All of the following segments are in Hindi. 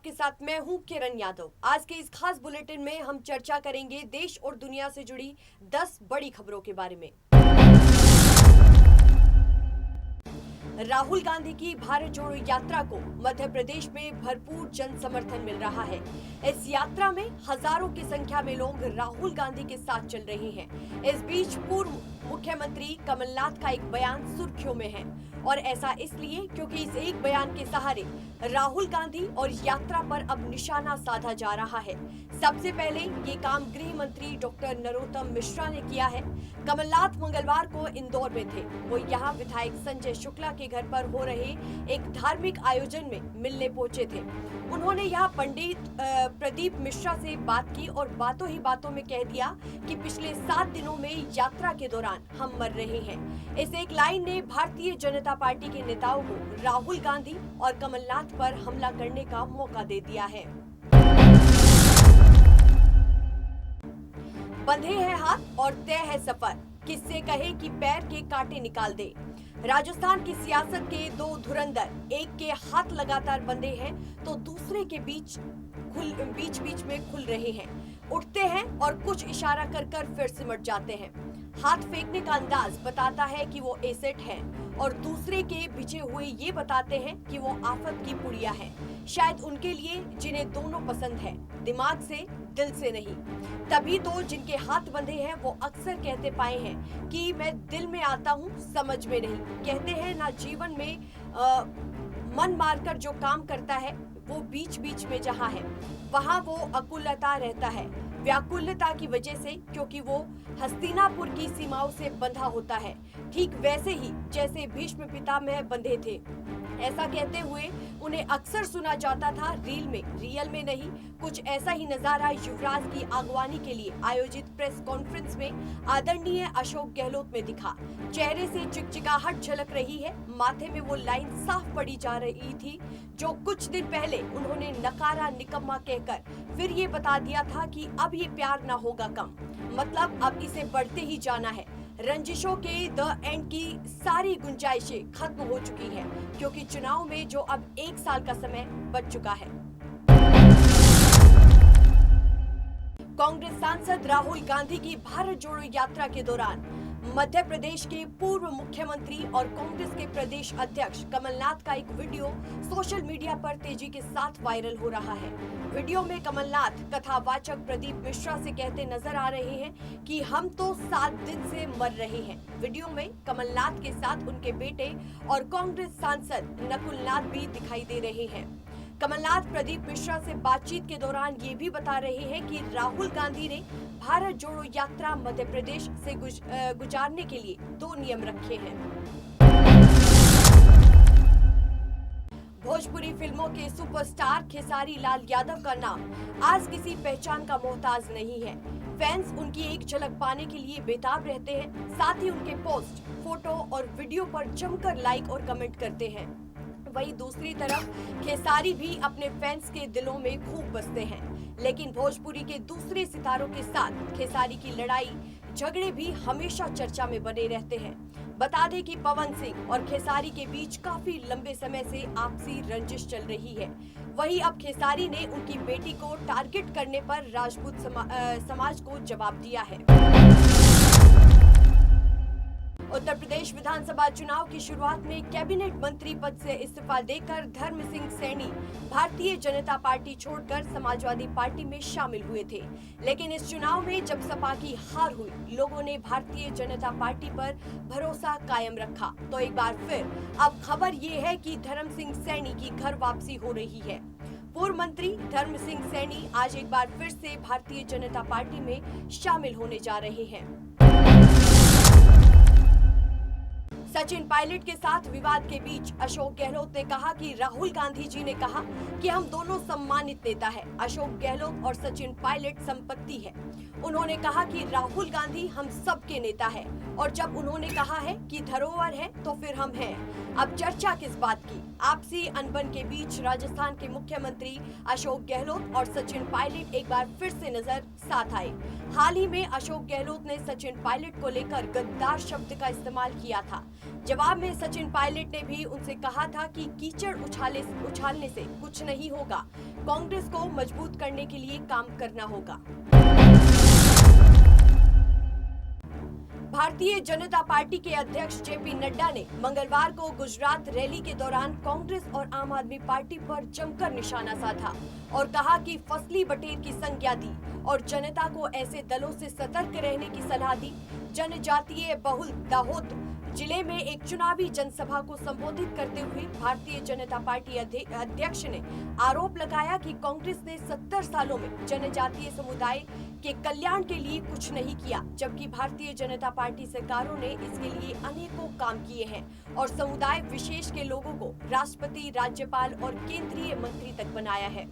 आपके साथ मैं हूं किरण यादव। आज के इस खास बुलेटिन में हम चर्चा करेंगे देश और दुनिया से जुड़ी 10 बड़ी खबरों के बारे में। राहुल गांधी की भारत जोड़ो यात्रा को मध्य प्रदेश में भरपूर जन समर्थन मिल रहा है। इस यात्रा में हजारों की संख्या में लोग राहुल गांधी के साथ चल रहे हैं। इस बीच पूर्व मुख्यमंत्री कमलनाथ का एक बयान सुर्खियों में है और ऐसा इसलिए क्योंकि इस एक बयान के सहारे राहुल गांधी और यात्रा पर अब निशाना साधा जा रहा है। सबसे पहले ये काम गृह मंत्री डॉक्टर नरोत्तम मिश्रा ने किया है। कमलनाथ मंगलवार को इंदौर में थे। वो यहाँ विधायक संजय शुक्ला के घर पर हो रहे एक धार्मिक आयोजन में मिलने पहुंचे थे। उन्होंने यहाँ पंडित प्रदीप मिश्रा से बात की और बातों ही बातों में कह दिया कि पिछले 7 दिनों में यात्रा के दौरान हम मर रहे हैं। इस एक लाइन ने भारतीय जनता पार्टी के नेताओं को राहुल गांधी और कमलनाथ पर हमला करने का मौका दे दिया है। बंधे हैं हाथ और तय है सफर, किससे कहे कि पैर के कांटे निकाल दे। राजस्थान की सियासत के दो धुरंधर, एक के हाथ लगातार बंधे हैं तो दूसरे के बीच में खुल रहे हैं, उठते हैं और कुछ इशारा कर कर फिर सिमट जाते हैं। हाथ फेंकने का अंदाज बताता है कि वो एसेट है और दूसरे के बिछे हुए ये बताते हैं कि वो आफत की पुड़िया है। शायद उनके लिए जिन्हें दोनों पसंद है, दिमाग से दिल से नहीं। तभी तो जिनके हाथ बंधे हैं वो अक्सर कहते पाए हैं कि मैं दिल में आता हूँ, समझ में नहीं। कहते हैं ना, जीवन में मन मारकर जो काम करता है वो बीच बीच में जहाँ है वहाँ वो अकुलता रहता है, व्याकुलता की वजह से, क्योंकि वो हस्तिनापुर की सीमाओं से बंधा होता है, ठीक वैसे ही जैसे भीष्म पितामह बंधे थे। ऐसा कहते हुए उन्हें अक्सर सुना जाता था रील में, रियल में नहीं। कुछ ऐसा ही नजारा युवराज की अगवानी के लिए आयोजित प्रेस कॉन्फ्रेंस में आदरणीय अशोक गहलोत में दिखा। चेहरे से चिकचिकाहट झलक रही है, माथे में वो लाइन साफ पड़ी जा रही थी जो कुछ दिन पहले उन्होंने नकारा निकम्मा कहकर फिर ये बता दिया था कि अब ये प्यार ना होगा कम, मतलब अब इसे बढ़ते ही जाना है। रंजिशों के द एंड की सारी गुंजाइशें खत्म हो चुकी है, क्योंकि चुनाव में जो अब 1 साल का समय बच चुका है। कांग्रेस सांसद राहुल गांधी की भारत जोड़ो यात्रा के दौरान मध्य प्रदेश के पूर्व मुख्यमंत्री और कांग्रेस के प्रदेश अध्यक्ष कमलनाथ का एक वीडियो सोशल मीडिया पर तेजी के साथ वायरल हो रहा है। वीडियो में कमलनाथ कथावाचक प्रदीप मिश्रा से कहते नजर आ रहे हैं कि हम तो 7 दिन से मर रहे हैं। वीडियो में कमलनाथ के साथ उनके बेटे और कांग्रेस सांसद नकुल नाथ भी दिखाई दे रहे हैं। कमलनाथ प्रदीप मिश्रा से बातचीत के दौरान ये भी बता रहे हैं कि राहुल गांधी ने भारत जोड़ो यात्रा मध्य प्रदेश से गुजारने के लिए 2 नियम रखे हैं। भोजपुरी फिल्मों के सुपरस्टार खेसारी लाल यादव का नाम आज किसी पहचान का मोहताज नहीं है। फैंस उनकी एक झलक पाने के लिए बेताब रहते हैं, साथ ही उनके पोस्ट, फोटो और वीडियो पर जमकर लाइक और कमेंट करते हैं। वहीं दूसरी तरफ खेसारी भी अपने फैंस के दिलों में खूब बसते हैं, लेकिन भोजपुरी के दूसरे सितारों के साथ खेसारी की लड़ाई झगड़े भी हमेशा चर्चा में बने रहते हैं। बता दें कि पवन सिंह और खेसारी के बीच काफी लंबे समय से आपसी रंजिश चल रही है। वहीं अब खेसारी ने उनकी बेटी को टारगेट करने पर राजपूत समाज को जवाब दिया है। उत्तर प्रदेश विधानसभा चुनाव की शुरुआत में कैबिनेट मंत्री पद से इस्तीफा देकर धर्म सिंह सैनी भारतीय जनता पार्टी छोड़कर समाजवादी पार्टी में शामिल हुए थे। लेकिन इस चुनाव में जब सपा की हार हुई, लोगों ने भारतीय जनता पार्टी पर भरोसा कायम रखा। तो एक बार फिर अब खबर ये है कि धर्म सिंह सैनी की घर वापसी हो रही है। पूर्व मंत्री धर्म सिंह सैनी आज एक बार फिर से भारतीय जनता पार्टी में शामिल होने जा रहे हैं। सचिन पायलट के साथ विवाद के बीच अशोक गहलोत ने कहा कि राहुल गांधी जी ने कहा कि हम दोनों सम्मानित नेता हैं। अशोक गहलोत और सचिन पायलट संपत्ति है। उन्होंने कहा कि राहुल गांधी हम सबके नेता है और जब उन्होंने कहा है कि धरोहर है तो फिर हम हैं। अब चर्चा किस बात की? आपसी अनबन के बीच राजस्थान के मुख्यमंत्री अशोक गहलोत और सचिन पायलट एक बार फिर से नजर साथ आए। हाल ही में अशोक गहलोत ने सचिन पायलट को लेकर गद्दार शब्द का इस्तेमाल किया था। जवाब में सचिन पायलट ने भी उनसे कहा था कि कीचड़ उछालने से कुछ नहीं होगा। कांग्रेस को मजबूत करने के लिए काम करना होगा। भारतीय जनता पार्टी के अध्यक्ष जेपी नड्डा ने मंगलवार को गुजरात रैली के दौरान कांग्रेस और आम आदमी पार्टी पर जमकर निशाना साधा और कहा कि फसली बटेर की संज्ञा दी और जनता को ऐसे दलों से सतर्क रहने की सलाह दी। जनजातीय बहुल दाहोद जिले में एक चुनावी जनसभा को संबोधित करते हुए भारतीय जनता पार्टी अध्यक्ष ने आरोप लगाया कि कांग्रेस ने 70 सालों में जनजातीय समुदाय के कल्याण के लिए कुछ नहीं किया, जबकि भारतीय जनता पार्टी सरकारों ने इसके लिए अनेकों काम किए हैं और समुदाय विशेष के लोगों को राष्ट्रपति, राज्यपाल और केंद्रीय मंत्री तक बनाया है।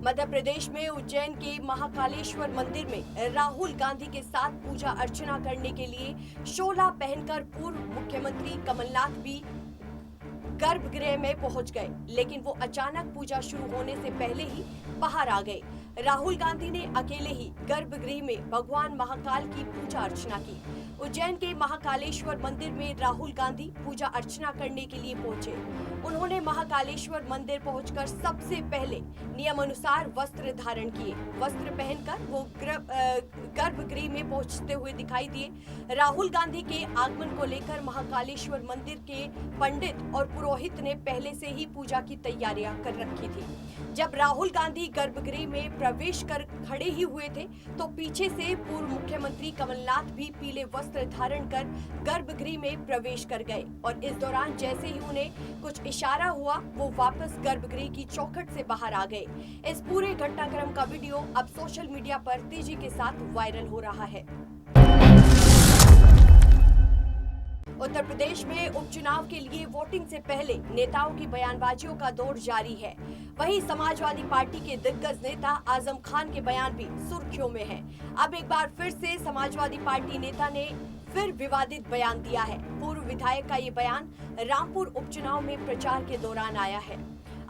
मध्य प्रदेश में उज्जैन के महाकालेश्वर मंदिर में राहुल गांधी के साथ पूजा अर्चना करने के लिए शोला पहनकर पूर्व मुख्यमंत्री कमलनाथ भी गर्भगृह में पहुंच गए, लेकिन वो अचानक पूजा शुरू होने से पहले ही बाहर आ गए। राहुल गांधी ने अकेले ही गर्भगृह में भगवान महाकाल की पूजा अर्चना की। उज्जैन के महाकालेश्वर मंदिर में राहुल गांधी पूजा अर्चना करने के लिए पहुंचे। उन्होंने महाकालेश्वर मंदिर पहुंचकर सबसे पहले नियमानुसार वस्त्र धारण किए। वस्त्र पहनकर वो गर्भगृह में पहुंचते हुए दिखाई दिए। राहुल गांधी के आगमन को लेकर महाकालेश्वर मंदिर के पंडित और पुरोहित ने पहले से ही पूजा की तैयारियां कर रखी थी। जब राहुल गांधी गर्भगृह में प्रवेश कर खड़े ही हुए थे तो पीछे से पूर्व मुख्यमंत्री कमलनाथ भी पीले वस्त्र धारण कर गर्भगृह में प्रवेश कर गए और इस दौरान जैसे ही उन्हें कुछ इशारा हुआ वो वापस गर्भगृह की चौखट से बाहर आ गए। इस पूरे घटनाक्रम का वीडियो अब सोशल मीडिया पर तेजी के साथ वायरल हो रहा है। उत्तर प्रदेश में उपचुनाव के लिए वोटिंग से पहले नेताओं की बयानबाजियों का दौर जारी है। वहीं समाजवादी पार्टी के दिग्गज नेता आजम खान के बयान भी सुर्खियों में हैं। अब एक बार फिर से समाजवादी पार्टी नेता ने फिर विवादित बयान दिया है। पूर्व विधायक का ये बयान रामपुर उपचुनाव में प्रचार के दौरान आया है।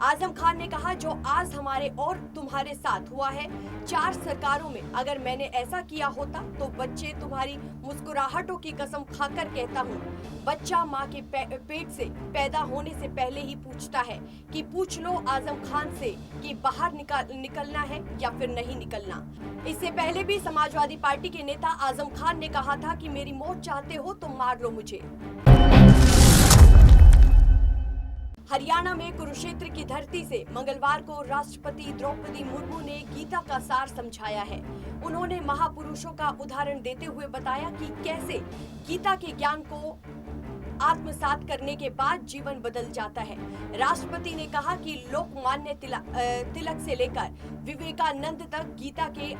आजम खान ने कहा, जो आज हमारे और तुम्हारे साथ हुआ है 4 सरकारों में, अगर मैंने ऐसा किया होता तो बच्चे तुम्हारी मुस्कुराहटों की कसम खाकर कहता हूँ, बच्चा माँ के पेट से पैदा होने से पहले ही पूछता है कि पूछ लो आजम खान से कि बाहर निकलना है या फिर नहीं निकलना। इससे पहले भी समाजवादी पार्टी के नेता आजम खान ने कहा था कि मेरी मौत चाहते हो तो मार लो मुझे। हरियाणा में कुरुक्षेत्र की धरती से मंगलवार को राष्ट्रपति द्रौपदी मुर्मू ने गीता का सार समझाया है। उन्होंने महापुरुषों का उदाहरण देते हुए बताया कि कैसे गीता के ज्ञान को आत्मसात करने के बाद जीवन बदल जाता है। राष्ट्रपति ने कहा कि लोकमान्य तिलक से लेकर विवेकानंद तक गीता के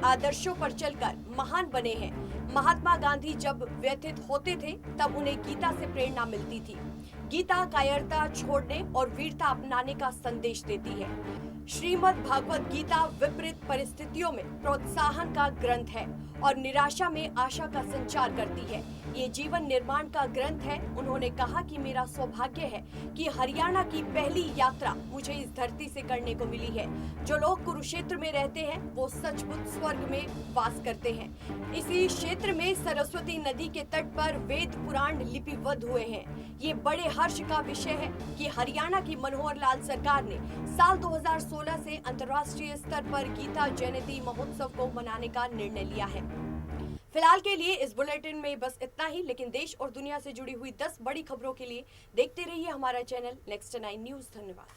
आदर्शों पर चलकर महान बने हैं। महात्मा गांधी जब व्यथित होते थे तब उन्हें गीता से प्रेरणा मिलती थी। गीता कायरता छोड़ने और वीरता अपनाने का संदेश देती है। श्रीमद् भागवत गीता विपरीत परिस्थितियों में प्रोत्साहन का ग्रंथ है और निराशा में आशा का संचार करती है। ये जीवन निर्माण का ग्रंथ है। उन्होंने कहा कि मेरा सौभाग्य है कि हरियाणा की पहली यात्रा मुझे इस धरती से करने को मिली है। जो लोग कुरुक्षेत्र में रहते हैं वो सचमुच स्वर्ग में वास करते हैं। इसी क्षेत्र में सरस्वती नदी के तट पर वेद पुराण लिपिबद्ध हुए हैं। ये बड़े हर्ष का विषय है कि हरियाणा की मनोहर लाल सरकार ने साल 2016 से अंतर्राष्ट्रीय स्तर पर गीता जयंती महोत्सव को मनाने का निर्णय लिया है। फिलहाल के लिए इस बुलेटिन में बस इतना ही, लेकिन देश और दुनिया से जुड़ी हुई 10 बड़ी खबरों के लिए देखते रहिए हमारा चैनल नेक्स्ट 9 न्यूज। धन्यवाद।